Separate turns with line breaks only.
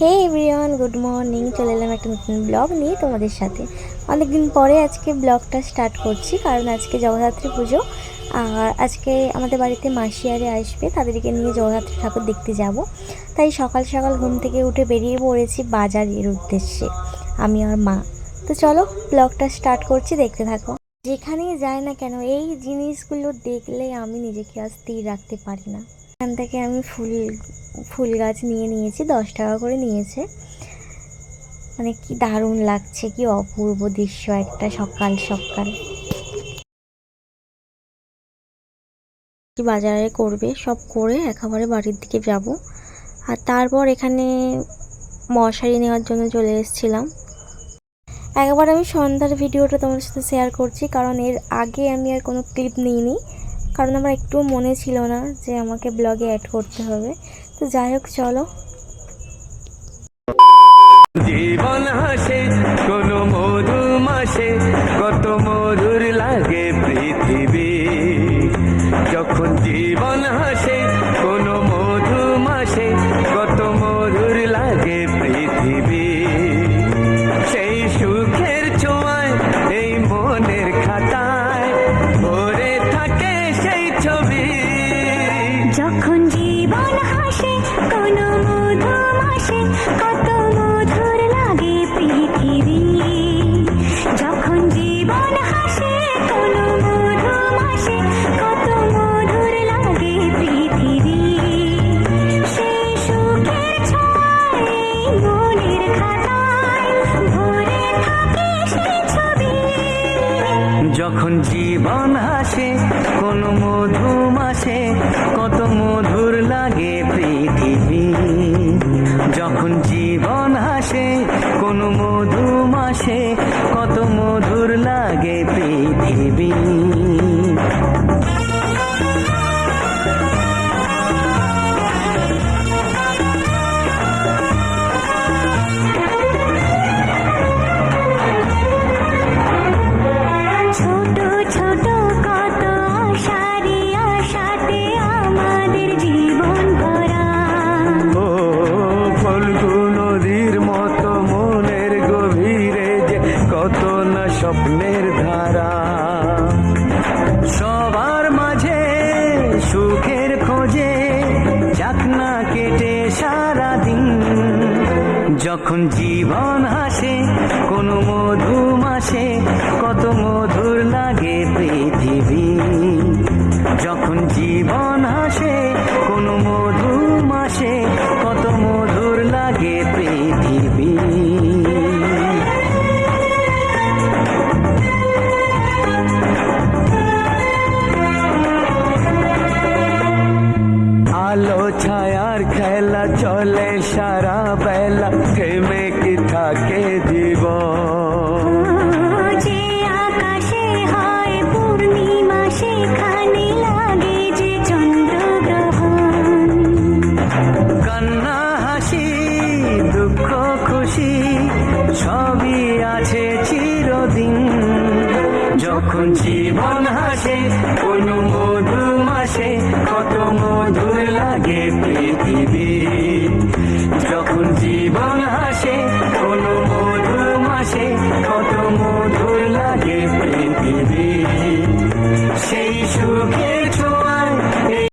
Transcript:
হে everyone, good morning. চলে এলাম একটা নতুন ব্লগ নিয়ে তোমাদের সাথে। অনেকদিন পরে আজকে ব্লগটা স্টার্ট করছি, কারণ আজকে জগদ্ধাত্রী পুজো। আর আজকে আমাদের বাড়িতে মাসি আরে আসবে, তাদেরকে নিয়ে জগদ্ধাত্রী ঠাকুর দেখতে যাব। তাই সকাল সকাল ঘুম থেকে উঠে বেরিয়ে পড়েছি বাজারের উদ্দেশ্যে, আমি আর মা। তো চলো ব্লগটা স্টার্ট করছি, দেখতে থাকো। যেখানেই যাই না কেন এই জিনিসগুলো দেখলে আমি নিজেকে আর স্থির রাখতে পারি না। এখান থেকে আমি ফুল গাছ নিয়েছি, 10 টাকা করে নিয়েছে। মানে কি দারুণ লাগছে, কি অপূর্ব দৃশ্য একটা সকাল সকাল। কি বাজারে করবে সব করে একেবারে বাড়ির দিকে যাব। আর তারপর এখানে মশারি নেওয়ার জন্য চলে এসেছিলাম। একবার আমি সন্ধ্যার ভিডিওটা তোমার সাথে শেয়ার করছি, কারণ এর আগে আমি আর কোনো ক্লিপ নিইনি, কারণ আমার একটুও মনে ছিল না যে আমাকে ব্লগে অ্যাড করতে হবে। তো যাই হোক, চলো।
জীবন হাসে কোন মধুমাসে, কত মধুর লাগে পৃথিবী। যখন জীবন হাসে কোন মধুমাসে, কত মধুর লাগে পৃথিবী। সেই সুখের ছোঁয়ায় এই মনের খাতায় ভরে থাকে সেই ছবি।
যখন জীবন হাসে কোন মধুমাসে, কত মধুর লাগে পৃথিবী। যখন জীবন হাসে কোন মধুমাসে, কত মধুর লাগে পৃথিবী। সেই সুখের ছোঁয়ায় মনের খাতায় ভরে থাকে সেই ছবি।
যখন জীবন হাসে কোন মধুমাসে, কত মধুর লাগে পৃথিবী। যখন জীবন হাসে কোন মধুমাসে, কত মধুর লাগে পৃথিবী।
ছোট ছোট কত আশারে আশাতে আমাদের জীবন ভরা।
ও ফল্গু নদীর মতো মনের গভীরে যে কত না স্বপ্নের ধারা। সবার মাঝে সুখের খোঁজে যাক না কেটে সারাদিন। যখন জীবন হাসে কোন মধুমাসে, কত মধুর লাগে পৃথিবী। যখন জীবন হাসে কোন মধুমাসে, কত মধুর লাগে পৃথিবী। আলো ছায়ার খেলা চলে সারা বেলা, থেমে কি থাকে জীবন।
যে আকাশে হয় পূর্ণিমা, সেখানে লাগে যে চন্দ্রগ্রহণ।
কান্না হাসি দুঃখ খুশি সবই আছে চিরদিন। যখন জীবন হাসে কোন মধুমাসে, কত মধুর লাগে